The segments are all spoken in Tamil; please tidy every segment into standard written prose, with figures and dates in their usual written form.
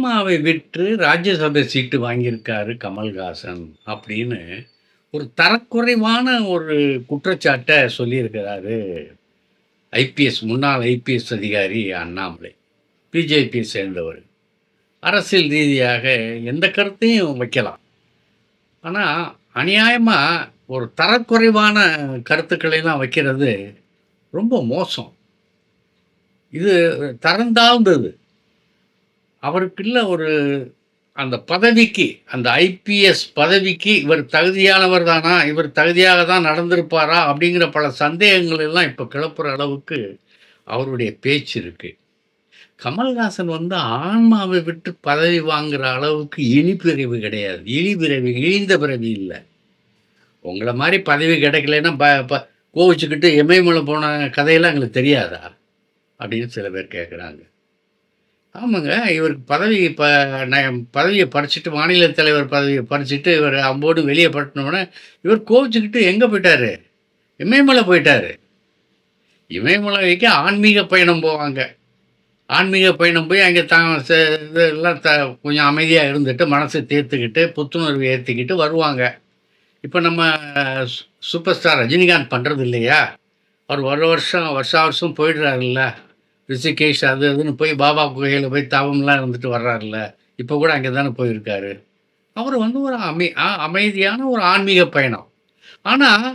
ஆன்மாவை விற்று ராஜ்யசபை சீட்டு வாங்கியிருக்காரு கமல்ஹாசன் அப்படின்னு ஒரு தரக்குறைவான ஒரு குற்றச்சாட்ட சொல்லியிருக்கிறாரு முன்னாள் ஐபிஎஸ் அதிகாரி அண்ணாமலை. பிஜேபியை சேர்ந்தவர். அரசியல் ரீதியாக எந்த கருத்தையும் வைக்கலாம். ஆனால் அநியாயமாக ஒரு தரக்குறைவான கருத்துக்களெல்லாம் வைக்கிறது ரொம்ப மோசம். இது தரந்தாழ்ந்தது. அவருக்குள்ள ஒரு அந்த பதவிக்கு, அந்த ஐபிஎஸ் பதவிக்கு இவர் தகுதியானவர் தானா, இவர் தகுதியாக தான் நடந்திருப்பாரா அப்படிங்கிற பல சந்தேகங்கள் எல்லாம் இப்போ கிளப்புற அளவுக்கு அவருடைய பேச்சு இருக்கு. கமல்ஹாசன் ஆன்மாவை விட்டு பதவி வாங்குற அளவுக்கு இனிப்பிறவி கிடையாது. இழிந்த பிறவி இல்லை. உங்களை மாதிரி பதவி கிடைக்கலன்னா கோவிச்சுக்கிட்டு இமயமலை போன கதையெல்லாம் எங்களுக்கு தெரியாதா அப்படின்னு சில பேர் கேட்குறாங்க. ஆமாங்க, இவருக்கு பதவியை பறிச்சுட்டு, மாநில தலைவர் பதவியை பறிச்சுட்டு இவர் அம்போடு வெளியே பட்டினோடனே இவர் கோவிச்சுக்கிட்டு எங்கே போயிட்டாரு? இமயமலை போயிட்டாரு. இமயமலைக்கு ஆன்மீக பயணம் போவாங்க. ஆன்மீக பயணம் போய் அங்கே இதெல்லாம் கொஞ்சம் அமைதியாக இருந்துட்டு மனசை தேர்த்துக்கிட்டு புத்துணர்வு ஏற்றிக்கிட்டு வருவாங்க. இப்போ நம்ம சூப்பர் ஸ்டார் ரஜினிகாந்த் பண்ணுறது இல்லையா? அவர் வருஷம் போயிடுறாருல்ல. ரிஷிகேஷ் அது அதுன்னு போய் பாபா குகையில் போய் தவம்லாம் இருந்துட்டு வர்றாருல்ல. இப்போ கூட அங்கே தானே போயிருக்காரு. அவர் ஒரு அமைதியான ஒரு ஆன்மீக பயணம். ஆனால்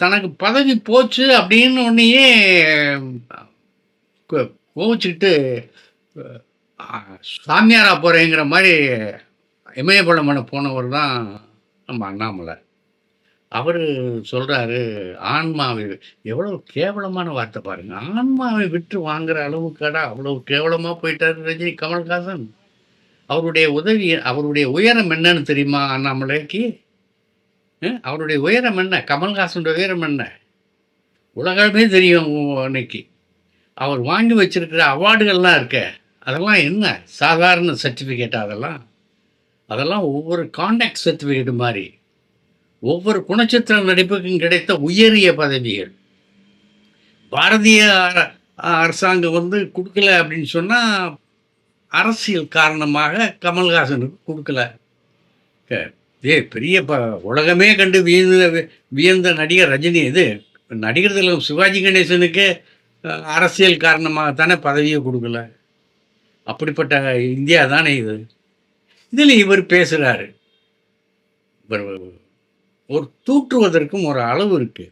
தனக்கு பதவி போச்சு அப்படின்னு ஒன்றையே கோவிச்சுக்கிட்டு சாமியாரா போகிறேங்கிற மாதிரி இமயமலை போனவர் தான் நம்ம அண்ணாமலை. அவர் சொல்கிறாரு, ஆன்மாவை எவ்வளோ கேவலமான வார்த்தை பாருங்க. ஆன்மாவை விற்று வாங்குற அளவுக்காடா அவ்வளோ கேவலமாக போயிட்டார் ரஜினி கமல்ஹாசன். அவருடைய உயரம் என்னன்னு தெரியுமா அண்ணாமலைக்கு? அவருடைய உயரம் என்ன? கமல்ஹாசனுடைய உயரம் என்ன? உலகமே தெரியும். அன்னைக்கு அவர் வாங்கி வச்சிருக்கிற அவார்டுகள்லாம் இருக்க, அதெல்லாம் என்ன சாதாரண சர்டிஃபிகேட்டா? அதெல்லாம் ஒவ்வொரு கான்டாக்ட் சர்டிஃபிகேட் மாதிரி. ஒவ்வொரு குணச்சித்திர நடிப்புக்கும் கிடைத்த உயரிய பதவிகள். பாரதிய அரசாங்கம் கொடுக்கல அப்படின்னு சொன்னால் அரசியல் காரணமாக கமல்ஹாசனுக்கு கொடுக்கல. பெரிய உலகமே கண்டு வியந்த நடிகர் ரஜினி. நடிகர்கள் சிவாஜி கணேசனுக்கு அரசியல் காரணமாகத்தானே பதவியை கொடுக்கல. அப்படிப்பட்ட இந்தியா தானே இது. இதில் இவர் பேசுகிறாரு. ஒரு தூற்றுவதற்கும் ஒரு அளவு இருக்கு.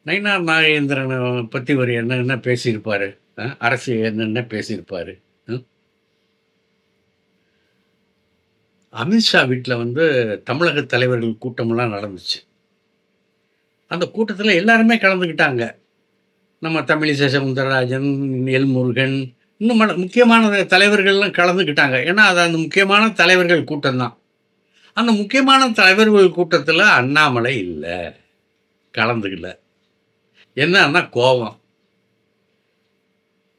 நயினார் நாகேந்திரனை பற்றி ஒரு என்னென்ன பேசியிருப்பார், அரசியல் என்னென்ன பேசியிருப்பார். அமித்ஷா வீட்டில் தமிழக தலைவர்கள் கூட்டமெல்லாம் நடந்துச்சு. அந்த கூட்டத்தில் எல்லாருமே கலந்துக்கிட்டாங்க. நம்ம தமிழிசை சவுந்தரராஜன், எல் முருகன், இன்னும் முக்கியமான தலைவர்கள்லாம் கலந்துக்கிட்டாங்க. ஏன்னா அது அந்த முக்கியமான தலைவர்கள் கூட்டம்தான். அந்த முக்கியமான தலைவர்கள் கூட்டத்தில் அண்ணாமலை இல்லை, கலந்துக்கல. என்னன்னா கோபம்.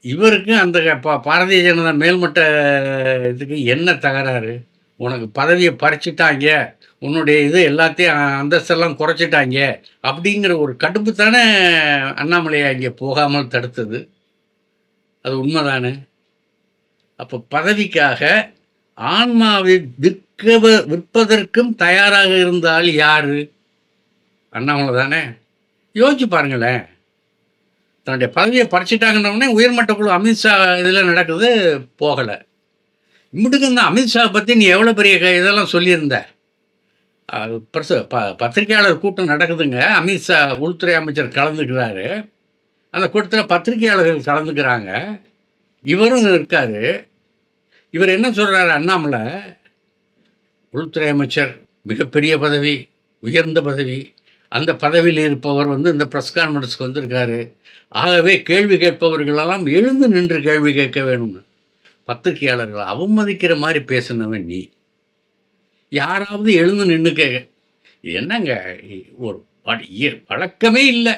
இவருக்கு அந்த பாரதிய ஜனதா மேல்மட்ட இதுக்கு என்ன தகராறு? உனக்கு பதவியை பறிச்சுட்டாங்க, உன்னுடைய எல்லாத்தையும் அந்தஸ்தெல்லாம் குறைச்சிட்டாங்க அப்படிங்கிற ஒரு கடுப்பு தானே அண்ணாமலையை அங்கே போகாமல் தடுத்தது. அது உண்மைதானே? அப்போ பதவிக்காக ஆன்மாவை விற்பதற்கும் தயாராக இருந்தால் யாரு? அண்ணாமலை தானே. யோசிச்சு பாருங்களேன். தன்னுடைய பதவியை பறிச்சிட்டாங்கன்னே உயர்மட்ட குழு அமித்ஷா இதில் நடக்குது, போகலை. இம்முட்டுக்கு இந்த அமித்ஷா பற்றி நீ எவ்வளோ பெரிய இதெல்லாம் சொல்லியிருந்த. பத்திரிகையாளர் கூட்டம் நடக்குதுங்க. அமித்ஷா உள்துறை அமைச்சர் கலந்துக்கிறாரு. அந்த கூட்டத்தில் பத்திரிகையாளர்கள் கலந்துக்கிறாங்க. இவரும் இருக்காரு. இவர் என்ன சொல்கிறாரு? அண்ணாமலை உள்துறை அமைச்சர், மிகப்பெரிய பதவி, உயர்ந்த பதவி. அந்த பதவியில் இருப்பவர் இந்த ப்ரெஸ் கான்ஃபரன்ஸுக்கு வந்திருக்காரு. ஆகவே கேள்வி கேட்பவர்களெல்லாம் எழுந்து நின்று கேள்வி கேட்க வேணும்னு. பத்திரிகையாளர்களை அவமதிக்கிற மாதிரி பேசினவன் நீ. யாராவது எழுந்து நின்று கேட்க என்னங்க? ஒரு பழக்கமே இல்லை.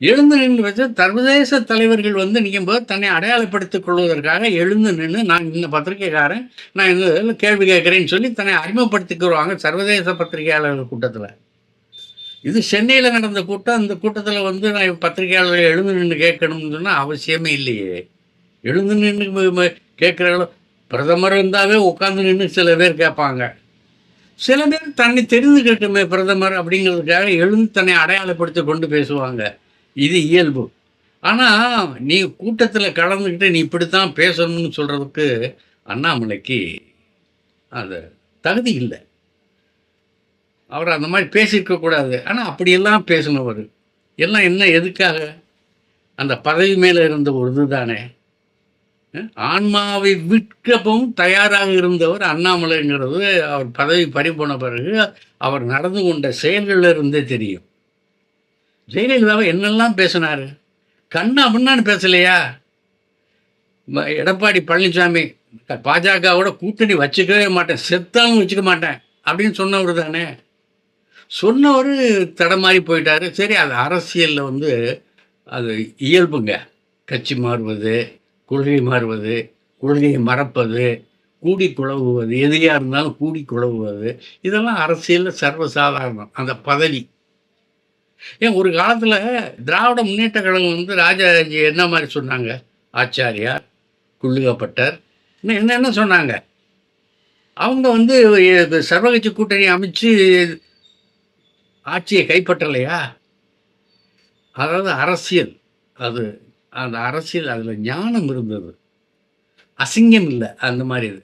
எழுந்து நின்று வச்சு சர்வதேச தலைவர்கள் நீங்கள் தன்னை அடையாளப்படுத்திக் கொள்வதற்காக எழுந்து நின்று, நான் இந்த பத்திரிகைக்காரன், நான் இந்த இதில் கேள்வி கேட்குறேன்னு சொல்லி தன்னை அறிமுகப்படுத்திக்குவாங்க சர்வதேச பத்திரிகையாளர்கள் கூட்டத்தில். இது சென்னையில் நடந்த கூட்டம். அந்த கூட்டத்தில் நான் பத்திரிகையாளர்கள் எழுந்து நின்று கேட்கணும்னு சொன்னால் அவசியமே இல்லையே. எழுந்து நின்று கேட்குற பிரதமர் இருந்தாவே உட்காந்து நின்று சில பேர் கேட்பாங்க. சில பேர் தன்னை தெரிந்துக்கட்டுமே பிரதமர் அப்படிங்கிறதுக்காக எழுந்து தன்னை அடையாளப்படுத்தி கொண்டு பேசுவாங்க. இது இயல்பு. ஆனா, நீ கூட்டத்தில கலந்துக்கிட்டு நீ இப்படித்தான் பேசணும்னு சொல்றதுக்கு அண்ணாமலைக்கு அது தகுதி இல்ல. அவர் அந்த மாரி பேசியிருக்க கூடாது. ஆனா, அப்படியெல்லாம் பேசினவரு. எல்லாம் என்ன எதுக்காக? அந்த பதவி மேல இருந்த ஒரு இதுதானே. ஆன்மாவை விற்கவும் தயாராக இருந்தவர் அண்ணாமலைங்கிறது அவர் பதவி பறிபோன பிறகு அவர் நடந்து கொண்ட செயல்கள்ல இருந்தே தெரியும். ஜெயலலிதாவை என்னெல்லாம் பேசினாரு? கண்ணா பின்னான்னு பேசலையா? எடப்பாடி பழனிசாமி பாஜகவோட கூட்டணி வச்சுக்கவே மாட்டேன், செத்தாலும் வச்சுக்க மாட்டேன் அப்படின்னு சொன்னவர் தானே. சொன்னவர் தடமாறி போயிட்டாரு. சரி, அது அரசியலில் வந்து அது இயல்புங்க. கட்சி மாறுவது, கொள்கை மாறுவது, கொள்கையை மறப்பது, கூடி குழவுவது, எதிரியாக இருந்தாலும் கூடி குழவுவது, இதெல்லாம் அரசியலில் சர்வசாதாரணம். அந்த பதவி ஏன் ஒரு காலத்தில் திராவிட முன்னேற்ற கழகம் வந்து ராஜாஜி என்ன மாதிரி சொன்னாங்க? ஆச்சாரியார், குள்ளுகப்பட்டர், இன்னும் என்னென்ன சொன்னாங்க? அவங்க வந்து சர்வகட்சி கூட்டணி அமைச்சு ஆட்சியை கைப்பற்றலையா? அதாவது அரசியல், அது அந்த அரசியல் அதில் ஞானம் இருந்தது, அசிங்கம் இல்லை. அந்த மாதிரி இது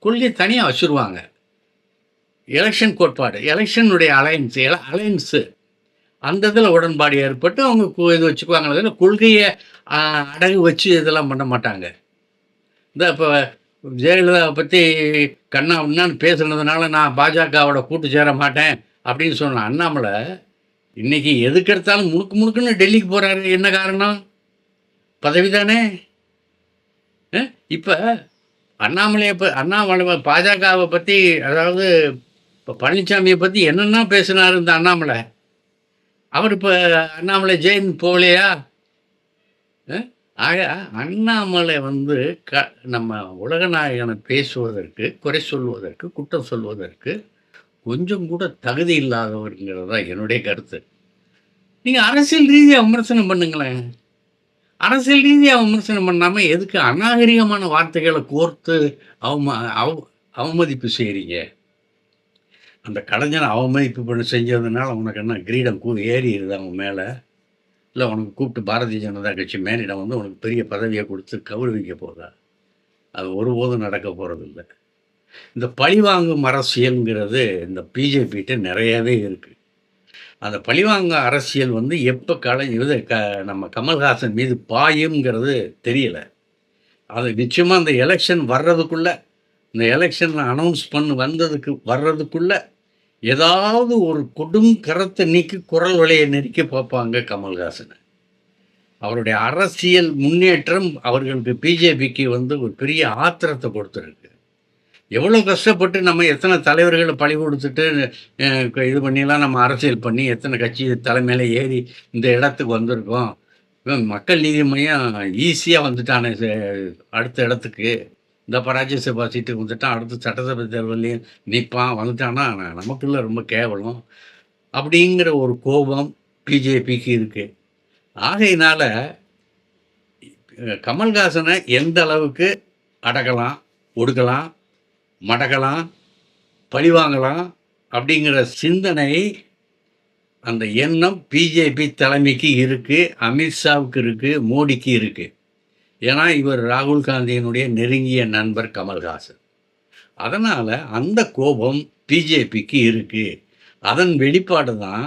கொள்கை தனியாக வச்சுருவாங்க. எலெக்ஷன் கோட்பாடு, எலெக்ஷனுடைய அலையன்ஸு அந்த இதில் உடன்பாடு ஏற்பட்டு அவங்க இது வச்சுக்குவாங்களே, இதில் கொள்கையை அடகு வச்சு இதெல்லாம் பண்ண மாட்டாங்க. இந்த இப்போ ஜெயலலிதாவை பற்றி கண்ணா அப்படின்னான்னு பேசுனதுனால நான் பாஜகவோட கூட்டு சேர மாட்டேன் அப்படின்னு சொன்ன அண்ணாமலை இன்னைக்கு எதுக்கெடுத்தாலும் முழுக்கு முழுக்குன்னு டெல்லிக்கு போகிறாரு. என்ன காரணம்? பதவி தானே. இப்போ அண்ணாமலை பாஜகவை பற்றி, அதாவது இப்போ பழனிசாமியை பற்றி என்னென்னா பேசினார் இந்த அண்ணாமலை. அவர் இப்போ அண்ணாமலை ஜெயின் போகலையா? ஆக அண்ணாமலை வந்து நம்ம உலகநாயகனை பேசுவதற்கு, குறை சொல்வதற்கு, குற்றம் சொல்வதற்கு கொஞ்சம் கூட தகுதி இல்லாதவருங்கிறது தான் என்னுடைய கருத்து. நீங்கள் அரசியல் ரீதியாக விமர்சனம் பண்ணுங்களேன். அரசியல் ரீதியாக விமர்சனம் பண்ணாமல் எதுக்கு அநாகரிகமான வார்த்தைகளை கோர்த்து அவமதிப்பு செய்கிறீங்க? அந்த கலைஞனை அவமதிப்பு பண்ணி செஞ்சதுனால உனக்கு என்ன கிரீடம் ஏறிடுது அவன் மேலே? இல்லை உனக்கு கூப்பிட்டு பாரதிய ஜனதா கட்சி மேலிடம் வந்து உனக்கு பெரிய பதவியை கொடுத்து கௌரவிக்க போதா? அது ஒருபோதும் நடக்க போகிறதில்ல. இந்த பழிவாங்கும் அரசியல்ங்கிறது இந்த பிஜேபிகிட்ட நிறையவே இருக்குது. அந்த பழிவாங்க அரசியல் வந்து எப்போ நம்ம கமல்ஹாசன் மீது பாயுங்கிறது தெரியல. அது நிச்சயமாக இந்த எலெக்ஷன் வர்றதுக்குள்ளே, இந்த எலெக்ஷன் அனௌன்ஸ் வர்றதுக்குள்ளே ஏதாவது ஒரு கொடும் கரத்தை நீக்கி குரல் வலையை நெருக்கி பார்ப்பாங்க கமல்ஹாசனை. அவருடைய அரசியல் முன்னேற்றம் அவர்களுக்கு பிஜேபிக்கு வந்து ஒரு பெரிய ஆத்திரத்தை கொடுத்துருக்கு. எவ்வளோ கஷ்டப்பட்டு நம்ம எத்தனை தலைவர்களை பழி கொடுத்துட்டு இது பண்ணிலாம் நம்ம அரசியல் பண்ணி எத்தனை கட்சி தலைமையில் ஏறி இந்த இடத்துக்கு வந்திருக்கோம். மக்கள் நீதி மையம் ஈஸியாக வந்துட்டானே அடுத்த இடத்துக்கு. இந்த ராஜ்யசபா சீட்டுக்கு வந்துட்டான், அடுத்து சட்டசபை தேர்தலையும் நிற்பான், வந்துட்டான்னா நமக்குள்ள ரொம்ப கேவலம் அப்படிங்கிற ஒரு கோபம் பிஜேபிக்கு இருக்குது. ஆகையினால கமல்ஹாசனை எந்த அளவுக்கு அடக்கலாம், ஒடுக்கலாம், மடக்கலாம், பழிவாங்கலாம் அப்படிங்கிற சிந்தனை, அந்த எண்ணம் பிஜேபி தலைமைக்கு இருக்குது, அமித்ஷாவுக்கு இருக்குது, மோடிக்கு இருக்குது. ஏன்னா இவர் ராகுல் காந்தியினுடைய நெருங்கிய நண்பர் கமல்ஹாசன். அதனால் அந்த கோபம் பிஜேபிக்கு இருக்குது. அதன் வெளிப்பாடு தான்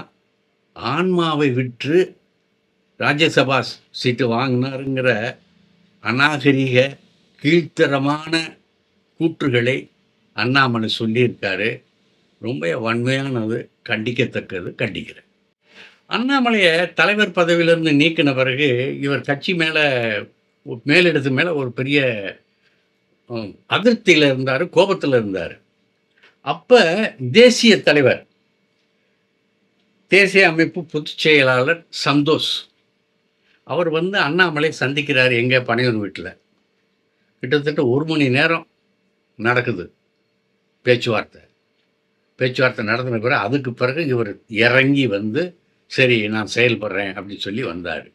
ஆன்மாவை விற்று ராஜ்யசபா சீட்டு வாங்கினாருங்கிற அநாகரிக கீழ்த்தரமான கூற்றுகளை அண்ணாமலை சொல்லியிருக்காரு. ரொம்ப வன்மையானது, கண்டிக்கத்தக்கது, கண்டிக்கிறேன். அண்ணாமலையை தலைவர் பதவியிலேருந்து நீக்கின பிறகு இவர் கட்சி மேலிடத்து மேலே ஒரு பெரிய அதிருப்தியில் இருந்தார், கோபத்தில் இருந்தார். அப்போ தேசிய தலைவர், தேசிய அமைப்பு பொதுச் செயலாளர் சந்தோஷ் அவர் வந்து அண்ணாமலை சந்திக்கிறார். எங்கே? பனையூர் வீட்டில். கிட்டத்தட்ட 1 மணி நேரம் நடக்குது பேச்சுவார்த்தை நடத்தின பிறகு அதுக்கு பிறகு இவர் இறங்கி வந்து சரி நான் செயல்படுறேன் அப்படின்னு சொல்லி வந்தார்.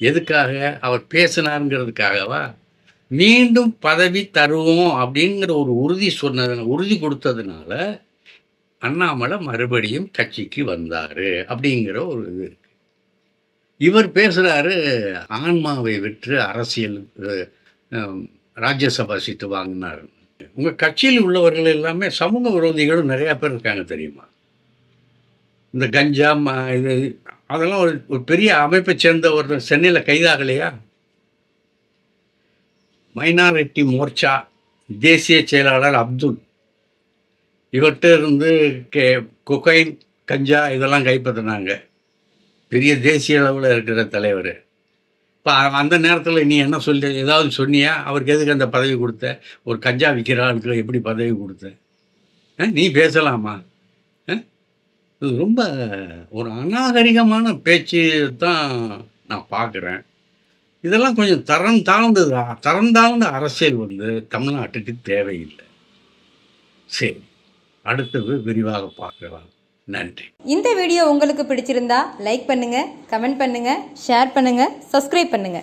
எதுக்காக? அவர் பேசினாருங்கிறதுக்காகவா? மீண்டும் பதவி தருவோம் அப்படிங்கிற ஒரு உறுதி கொடுத்ததுனால அண்ணாமலை மறுபடியும் கட்சிக்கு வந்தாரு அப்படிங்கிற ஒரு இது இருக்கு. இவர் பேசுறாரு, ஆன்மாவை விற்று அரசியல் ராஜ்யசபா சீட்டு வாங்கினார். உங்க கட்சியில் உள்ளவர்கள் எல்லாமே சமூக விரோதிகளும் நிறைய பேர் இருக்காங்க தெரியுமா? இந்த கஞ்சா இது அதெல்லாம் ஒரு பெரிய அமைப்பை சேர்ந்த ஒரு சென்னையில் கைதாகலையா? மைனாரிட்டி மோர்ச்சா தேசிய செயலாளர் அப்துல், இவர்கிட்ட இருந்து கொகைன், கஞ்சா இதெல்லாம் கைப்பற்றினாங்க. பெரிய தேசிய அளவில் இருக்கிற தலைவர். இப்போ அந்த நேரத்தில் நீ என்ன ஏதாவது சொன்னியா? அவருக்கு எதுக்கு அந்த பதவி கொடுத்த? ஒரு கஞ்சா விற்கிற ஆளுக்கு எப்படி பதவி கொடுத்த? நீ பேசலாமா? இது ரொம்ப ஒரு அநாகரிகமான பேச்சு தான் நான் பார்க்குறேன். இதெல்லாம் கொஞ்சம் தரம் தாழ்ந்த அரசியல் தமிழ்நாட்டுக்கு தேவையில்லை. சரி, அடுத்தது விரிவாக பார்க்கலாம். நன்றி. இந்த வீடியோ உங்களுக்கு பிடிச்சிருந்தா லைக் பண்ணுங்க, கமெண்ட் பண்ணுங்க, ஷேர் பண்ணுங்க, சப்ஸ்கிரைப் பண்ணுங்க.